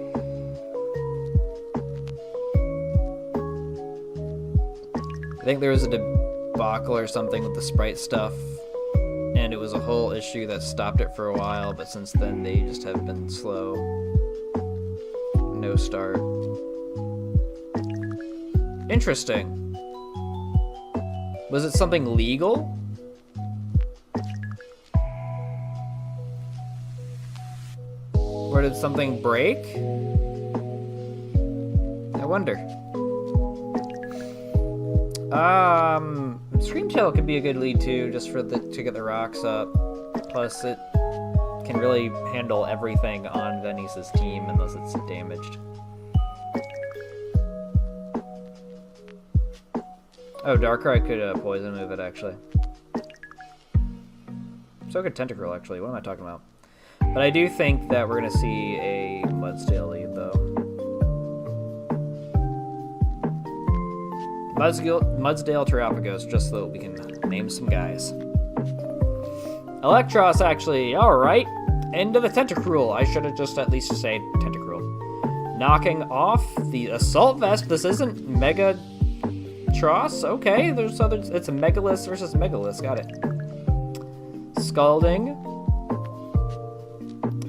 I think there was a debacle or something with the sprite stuff, and it was a whole issue that stopped it for a while, but since then they just have been slow. No start. Interesting. Was it something legal? Or did something break? I wonder. Screamtail could be a good lead too, just for to get the rocks up. Plus, it can really handle everything on Venny's team unless it's damaged. Oh, Darkrai could poison move it actually. So could Tentacruel actually. What am I talking about? But I do think that we're gonna see a Mudsdale lead though. Mudsdale Terapagos, just so that we can name some guys. Electros, actually, alright. End of the Tentacruel. I should have just at least said Tentacruel. Knocking off the Assault Vest. This isn't Mega Tross. Okay, there's other. It's a Megalith versus Megalith. Got it. Scalding.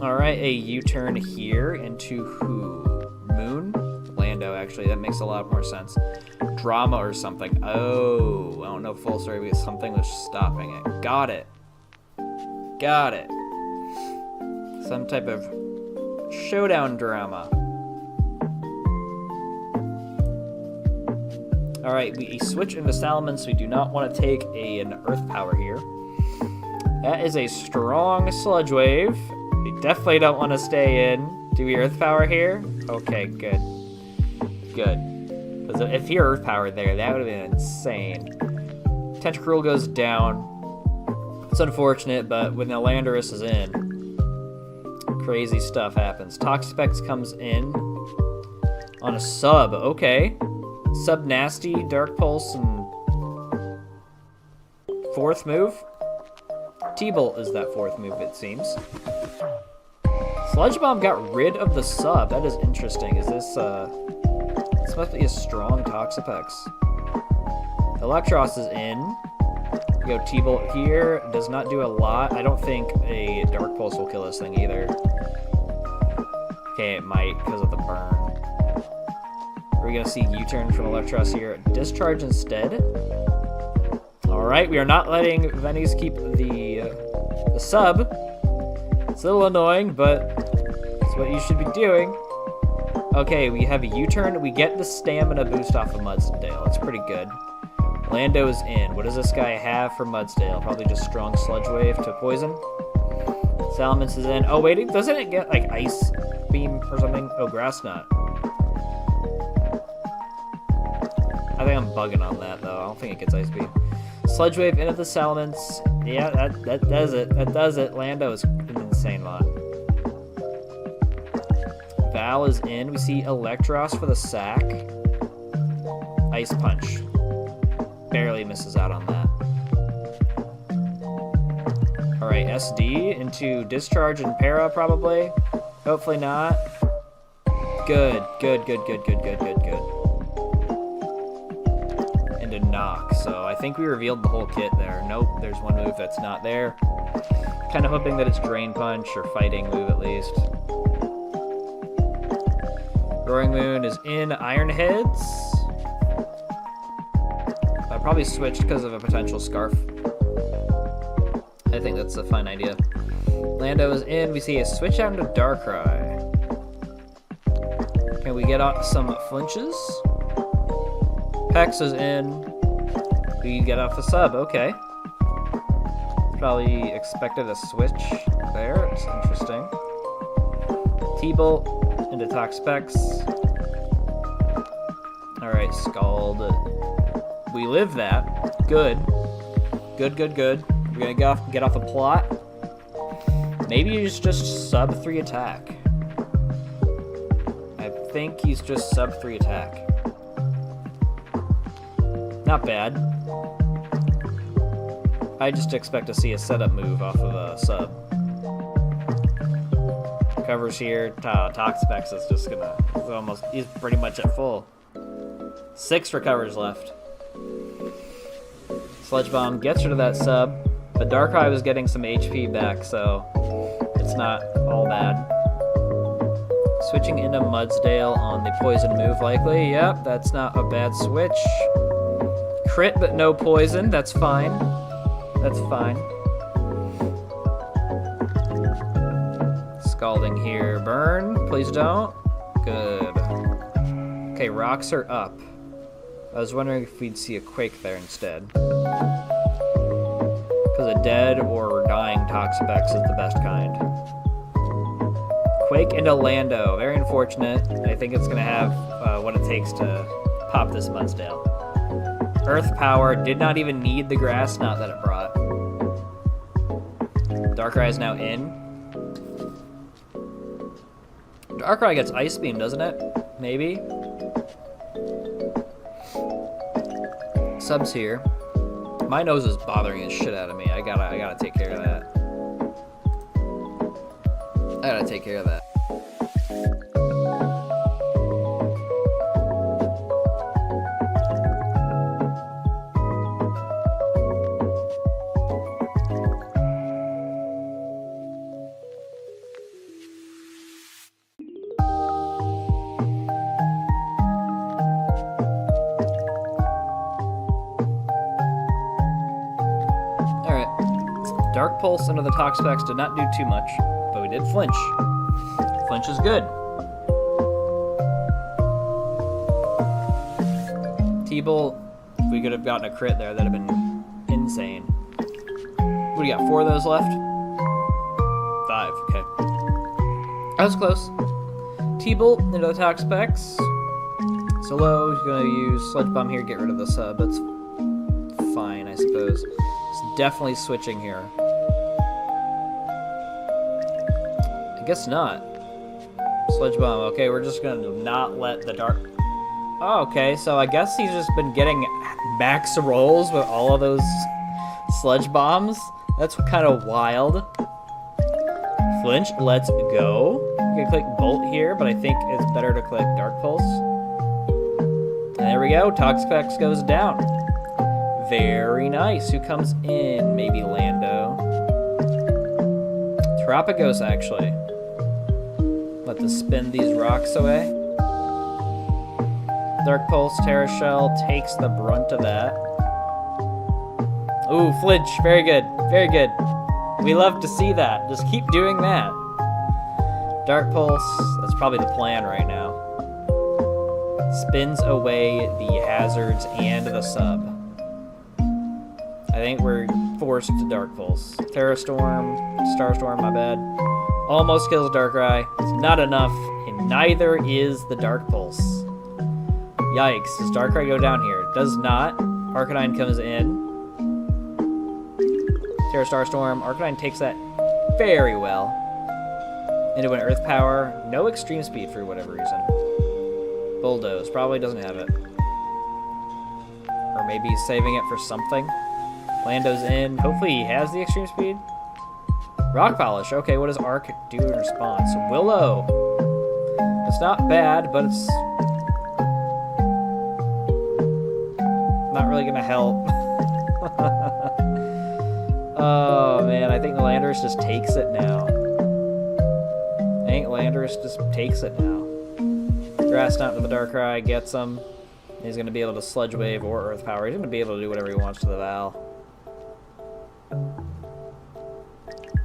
Alright, a U-turn here into who? Moon? Lando, actually. That makes a lot more sense. Drama or something. Oh, I don't know full story because something was stopping it. Got it. Got it. Some type of showdown drama. Alright, we switch into Salamence. We do not want to take an Earth Power here. That is a strong Sludge Wave. We definitely don't want to stay in. Do we Earth Power here? Okay, good. Good. Because if he Earth Powered there, that would have been insane. Tentacruel goes down. It's unfortunate, but when the Landorus is in, crazy stuff happens. Toxapex comes in on a sub. Okay. Sub Nasty, Dark Pulse, and fourth move? T-Bolt is that fourth move, it seems. Sludge Bomb got rid of the sub. That is interesting. Is this, this must be a strong Toxapex. Electros is in. We go T-Bolt here. Does not do a lot. I don't think a Dark Pulse will kill this thing either. Okay, it might because of the burn. Are we going to see U-turn from Electros here? Discharge instead. Alright, we are not letting Vennies keep the sub. It's a little annoying, but it's what you should be doing. Okay, we have a U-turn. We get the stamina boost off of Mudsdale. That's pretty good. Lando is in. What does this guy have for Mudsdale? Probably just strong Sludge Wave to poison. Salamence is in. Oh, wait, doesn't it get, like, Ice Beam or something? Oh, Grass Knot. I think I'm bugging on that, though. I don't think it gets Ice Beam. Sludge Wave into the Salamence. Yeah, that does it. That does it. Lando is an insane mod. Val is in. We see Electros for the sack. Ice Punch. Barely misses out on that. Alright, SD into Discharge and Para, probably. Hopefully not. Good. Into Knock. So I think we revealed the whole kit there. Nope, there's one move that's not there. Kind of hoping that it's Drain Punch or Fighting move at least. Roaring Moon is in. Iron Heads. I probably switched because of a potential Scarf. I think that's a fine idea. Lando is in. We see a switch out into Darkrai. Can we get off some flinches? Pex is in. We get off a sub. Okay. Probably expected a switch there. It's interesting. T-Bolt into Toxapex. Alright, Scald. We live that. Good. Good. We're gonna get off a plot. Maybe he's just sub 3 attack. I think he's just sub 3 attack. Not bad. I just expect to see a setup move off of a sub. Covers here. Toxapex is just gonna... He's pretty much at full. 6 recovers left. Sludge Bomb gets rid of that sub. But Darkrai was getting some HP back, so it's not all bad. Switching into Mudsdale on the poison move, likely. Yep, that's not a bad switch. Crit, but no poison. That's fine. That's fine. Scalding here. Burn. Please don't. Good. Okay, rocks are up. I was wondering if we'd see a Quake there instead. Because a dead or dying Toxapex is the best kind. Quake into Lando. Very unfortunate. I think it's going to have what it takes to pop this Mudsdale. Earth Power did not even need the Grass Knot that it brought. Darkrai is now in. Darkrai gets Ice Beam, doesn't it? Maybe? Subs here. My nose is bothering the shit out of me. I gotta take care of that. I gotta take care of that. Dark Pulse under the Tox specs did not do too much, but we did flinch. Flinch is good. T-Bolt, if we could have gotten a crit there, that'd have been insane. What do you got, 4 of those left? 5, okay. That was close. T-Bolt into the Tox specs. Solo, he's gonna use Sludge Bomb here, get rid of the sub. That's fine, I suppose. It's definitely switching here. I guess not. Sludge Bomb, okay, we're just gonna not let the dark... Oh, okay, so I guess he's just been getting max rolls with all of those Sludge Bombs. That's kind of wild. Flinch, let's go. You can click Bolt here, but I think it's better to click Dark Pulse. And there we go, Tox specs goes down. Very nice. Who comes in? Maybe Lando. Tropicos, actually. Let us spin these rocks away. Dark Pulse, Terra Shell takes the brunt of that. Ooh, flinch. Very good. Very good. We love to see that. Just keep doing that. Dark Pulse. That's probably the plan right now. Spins away the hazards and the sub. I think we're forced to Dark Pulse. Terra Storm, Starstorm, my bad. Almost kills Darkrai. It's not enough, and neither is the Dark Pulse. Yikes. Does Darkrai go down here? Does not. Arcanine comes in. Terra Starstorm. Arcanine takes that very well. Into an Earth Power. No Extreme Speed for whatever reason. Bulldoze. Probably doesn't have it. Or maybe he's saving it for something. Lando's in. Hopefully he has the Extreme Speed. Rock Polish. Okay, what does Arc do in response? Willow. It's not bad, but it's not really gonna help. Oh man, I think Landorus just takes it now. I think Landorus just takes it now. Grass Knot to the Darkrai, gets him. He's gonna be able to Sludge Wave or Earth Power. He's gonna be able to do whatever he wants to the Val.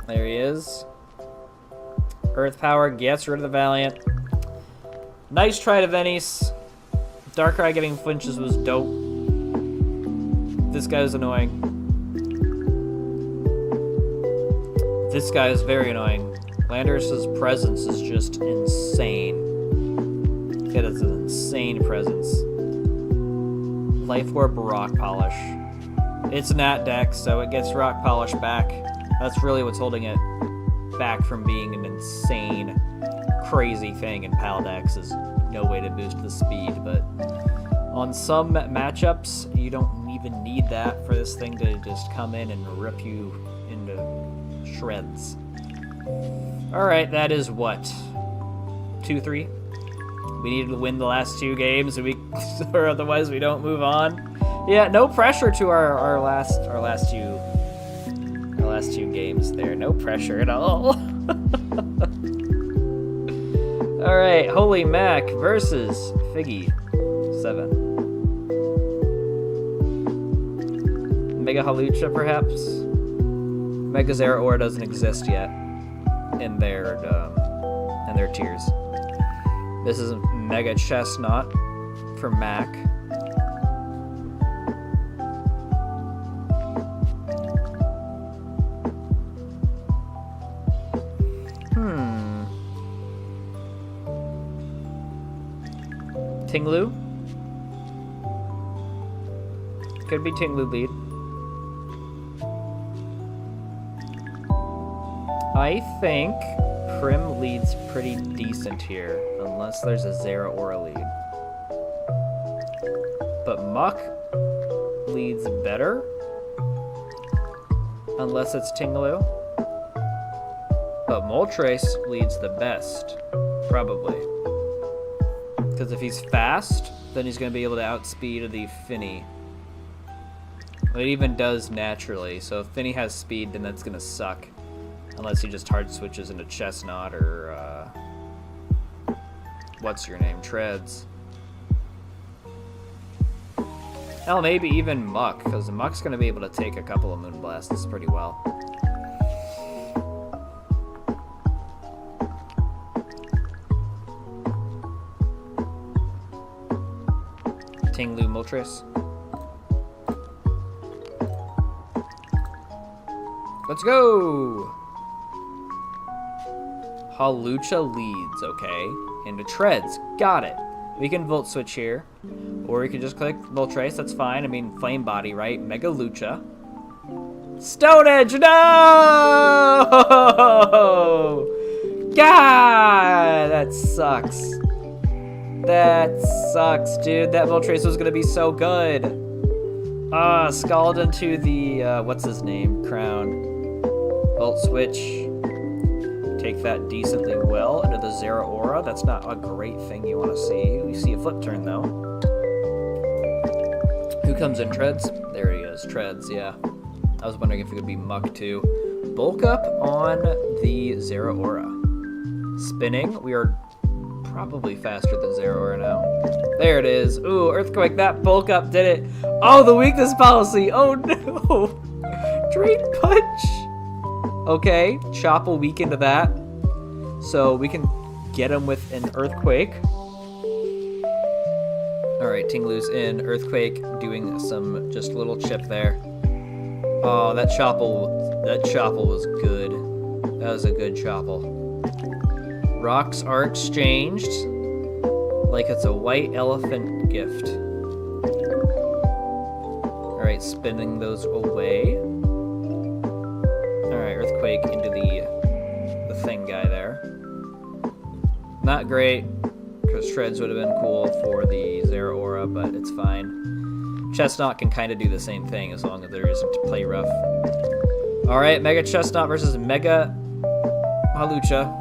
There he is. Earth Power gets rid of the Valiant. Nice try to Venice. Darkrai getting flinches was dope. This guy is annoying. This guy is very annoying. Landorus' presence is just insane. It is an insane presence. Life Orb Rock Polish. It's Nat Dex, so it gets Rock Polish back. That's really what's holding it back from being an insane, crazy thing in Paldex is no way to boost the speed, but on some matchups, you don't even need that for this thing to just come in and rip you into shreds. Alright, that is what? 2-3? We needed to win the last 2 games, or otherwise we don't move on. Yeah, no pressure to our last two games there. No pressure at all. Alright, Holy Mac versus Figgy 7. Mega Halucha, perhaps? Mega Zeraora doesn't exist yet in their tiers. This is Mega Chestnut for Mac. Tinglu? Could be Tinglu lead. I think Prim leads pretty decent here, unless there's a Zeraora lead. But Muck leads better, unless it's Tinglu. But Moltres leads the best, probably. Because if he's fast, then he's going to be able to outspeed the Finny. It even does naturally, so if Finny has speed, then that's going to suck. Unless he just hard switches into Chestnut or, what's your name? Treads. Hell, maybe even Muck, because Muck's going to be able to take a couple of Moonblasts pretty well. Tinglu Moltres. Let's go! Hawlucha leads, okay. Into Treads, got it. We can Volt Switch here. Or we can just click Moltres, that's fine. I mean, Flame Body, right? Mega Lucha. Stone Edge, no! God, that sucks. That sucks, dude. That Moltres was gonna be so good. Scald into the, what's his name? Crown. Volt Switch. Take that decently well into the Zeraora. That's not a great thing you want to see. We see a flip turn, though. Who comes in? Treads? There he is. Treads, yeah. I was wondering if it could be Muck, too. Bulk up on the Zeraora. Spinning. We are probably faster than Zeraora now. There it is. Ooh, Earthquake. That bulk up did it. Oh, the weakness policy. Oh, no. Drain Punch. Okay, Chop will weaken to that. So we can get him with an Earthquake. Alright, Tinglu's in. Earthquake doing some just little chip there. Oh, that Chopple was good. That was a good Chopple. Rocks are exchanged like it's a white elephant gift. Alright, spinning those away. Alright, Earthquake into the thing guy there. Not great, because Shreds would have been cool for the Zeraora, but it's fine. Chestnut can kind of do the same thing as long as there isn't play rough. Alright, Mega Chestnut versus Mega Hawlucha.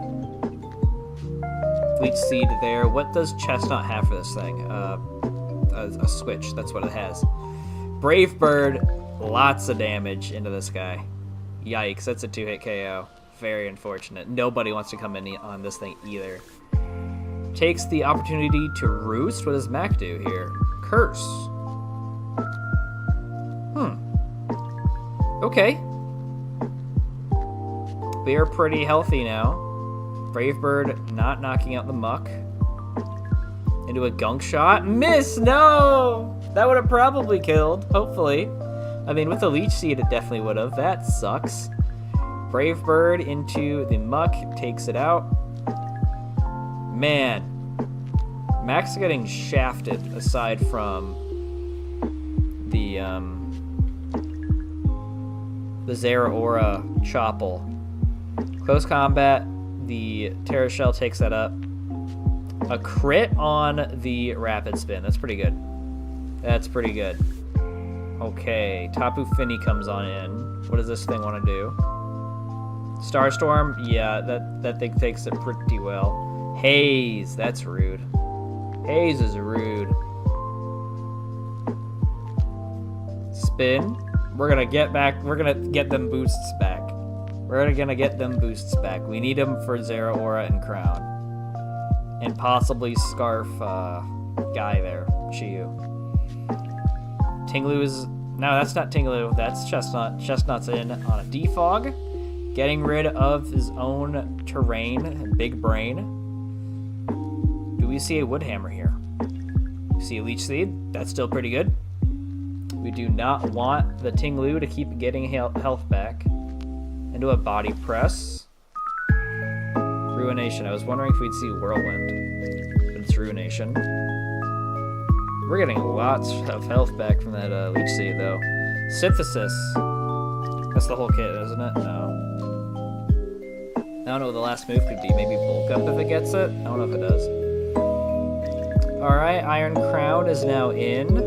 Leech Seed there. What does Chestnut have for this thing? A switch, that's what it has. Brave Bird, lots of damage into this guy. Yikes, that's a 2-hit KO. Very unfortunate. Nobody wants to come in on this thing either. Takes the opportunity to roost. What does Mac do here? Curse. Okay. We are pretty healthy now. Brave Bird not knocking out the Muck. Into a Gunk Shot. Miss! No! That would have probably killed. Hopefully. I mean, with the Leech Seed, it definitely would have. That sucks. Brave Bird into the Muck. Takes it out. Man. Max getting shafted aside from the Zeraora Chopple. Close combat. The Terra Shell takes that up. A crit on the Rapid Spin. That's pretty good. That's pretty good. Okay, Tapu Fini comes on in. What does this thing want to do? Starstorm? Yeah, that thing takes it pretty well. Haze, that's rude. Haze is rude. Spin. We're gonna get them boosts back. We're gonna get them boosts back. We need them for Zeraora and Crown. And possibly Scarf guy there, Chiyu. Tinglu is... No, that's not Tinglu. That's Chestnut. Chestnut's in on a Defog. Getting rid of his own terrain. Big Brain. Do we see a Woodhammer here? We see a Leech Seed. That's still pretty good. We do not want the Tinglu to keep getting health back. Into a Body Press. Ruination. I was wondering if we'd see Whirlwind. But it's Ruination. We're getting lots of health back from that Leech Seed, though. Synthesis. That's the whole kit, isn't it? No. I don't know what the last move could be. Maybe Bulk Up if it gets it? I don't know if it does. Alright, Iron Crown is now in.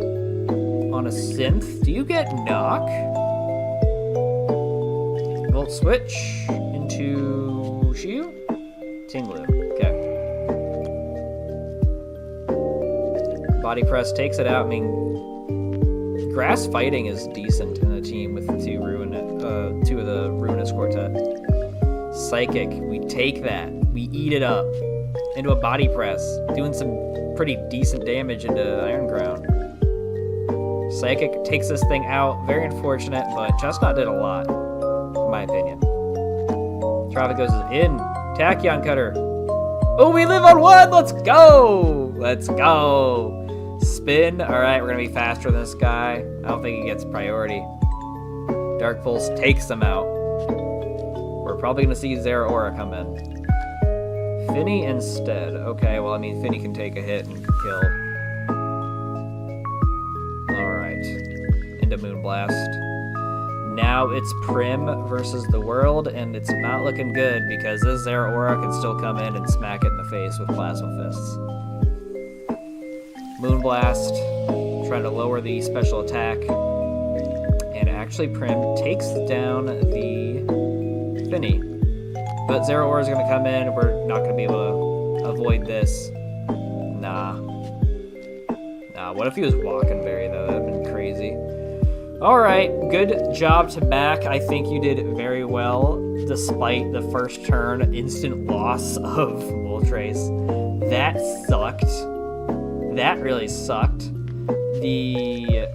On a Synth. Do you get Knock? Volt Switch into Shiyu? Tinglu. Okay. Body Press takes it out. I mean, Grass Fighting is decent in a team with two of the Ruinous Quartet. Psychic, we take that. We eat it up. Into a Body Press. Doing some pretty decent damage into Iron Crown. Psychic takes this thing out. Very unfortunate, but Chestnut did a lot, in my opinion. Traffic goes in. Tachyon Cutter. Oh, we live on one! Let's go! Let's go! spin. All right, we're going to be faster than this guy. I don't think he gets priority. Dark Pulse takes him out. We're probably going to see Zera Aura come in. Finny instead. Okay, well, I mean, Finny can take a hit and kill. Alright. Into Moonblast. Now it's Prim versus the world, and it's not looking good because this Zera Aura can still come in and smack it in the face with Plasma Fists. Moonblast, trying to lower the special attack. And actually Prim takes down the Finny. But Zera Aura is going to come in, and we're not going to be able to avoid this. Nah. What if he was Walking Berry, though? That would have been crazy. Alright, good job to Mac. I think you did very well, despite the first turn instant loss of Moltres. That sucked. That really sucked. The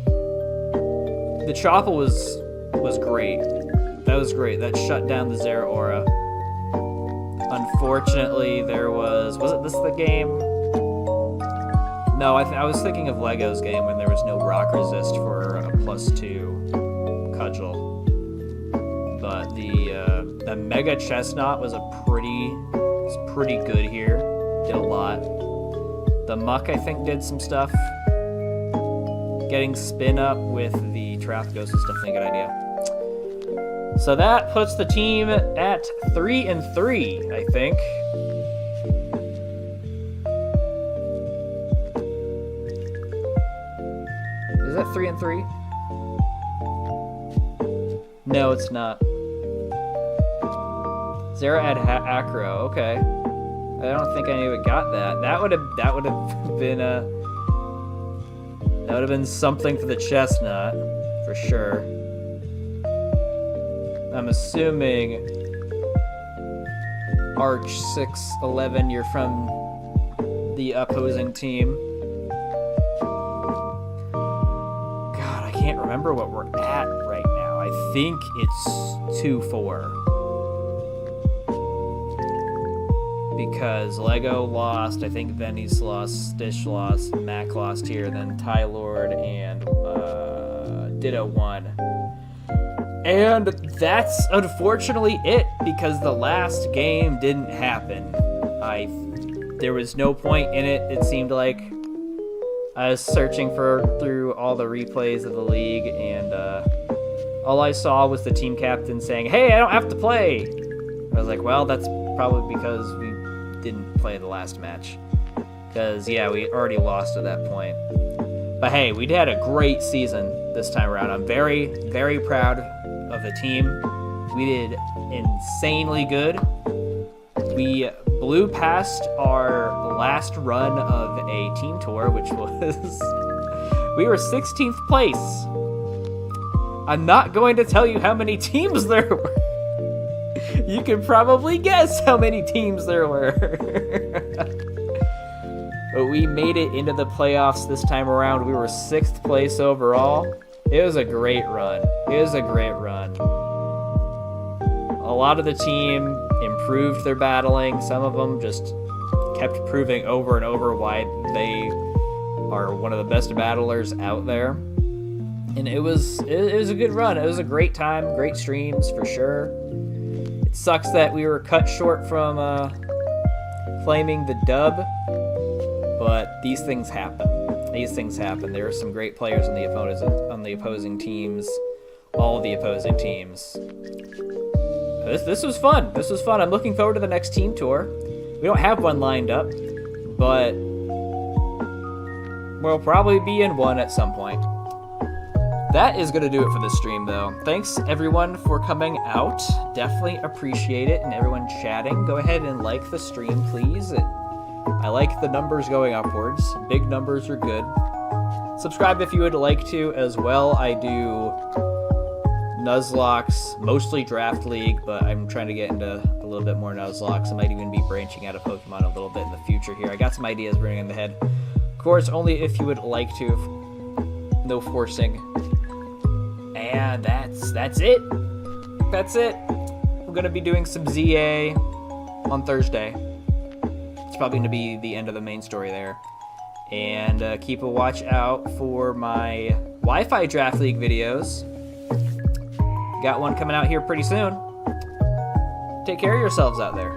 Chopple was great. That was great. That shut down the Zera Aura. Unfortunately, there was it this the game? No, I was thinking of Lego's game when there was no rock resist for a +2 cudgel. But the Mega Chestnut was pretty good here. Did a lot. The Muck, I think, did some stuff. Getting spin up with the Trath Ghost is definitely a good idea. So that puts the team at 3-3, I think. Is that 3-3? No, it's not. Zera had Acro. Okay. I don't think I even got that. That would have been something for the Chestnut, for sure. I'm assuming Arch 611, you're from the opposing team. God, I can't remember what we're at right now. I think it's 2-4. Because Lego lost, I think Venny's lost, Stitch lost, Mac lost here, then Ty Lord and Ditto won. And that's unfortunately it, because the last game didn't happen. There was no point in it. It seemed like I was searching through all the replays of the league, and all I saw was the team captain saying, "Hey, I don't have to play." I was like, well, that's probably because we didn't play the last match. Because, yeah, we already lost at that point. But hey, we had a great season this time around. I'm very, very proud of the team. We did insanely good. We blew past our last run of a team tour, which was... we were 16th place. I'm not going to tell you how many teams there were. You can probably guess how many teams there were. But we made it into the playoffs this time around. We were 6th place overall. It was a great run. It was a great run. A lot of the team improved their battling. Some of them just kept proving over and over why they are one of the best battlers out there. And it was a good run. It was a great time, great streams for sure. It sucks that we were cut short from claiming the dub, but these things happen. These things happen. There are some great players on the opposing teams, all the opposing teams. This was fun. This was fun. I'm looking forward to the next team tour. We don't have one lined up, but we'll probably be in one at some point. That is going to do it for this stream, though. Thanks, everyone, for coming out. Definitely appreciate it, and everyone chatting. Go ahead and like the stream, please. I like the numbers going upwards. Big numbers are good. Subscribe if you would like to as well. I do Nuzlocke, mostly Draft League, but I'm trying to get into a little bit more Nuzlocke. I might even be branching out of Pokemon a little bit in the future here. I got some ideas burning in the head. Of course, only if you would like to. No forcing. And that's it. That's it. We're going to be doing some ZA on Thursday. It's probably going to be the end of the main story there. And keep a watch out for my Wi-Fi Draft League videos. Got one coming out here pretty soon. Take care of yourselves out there.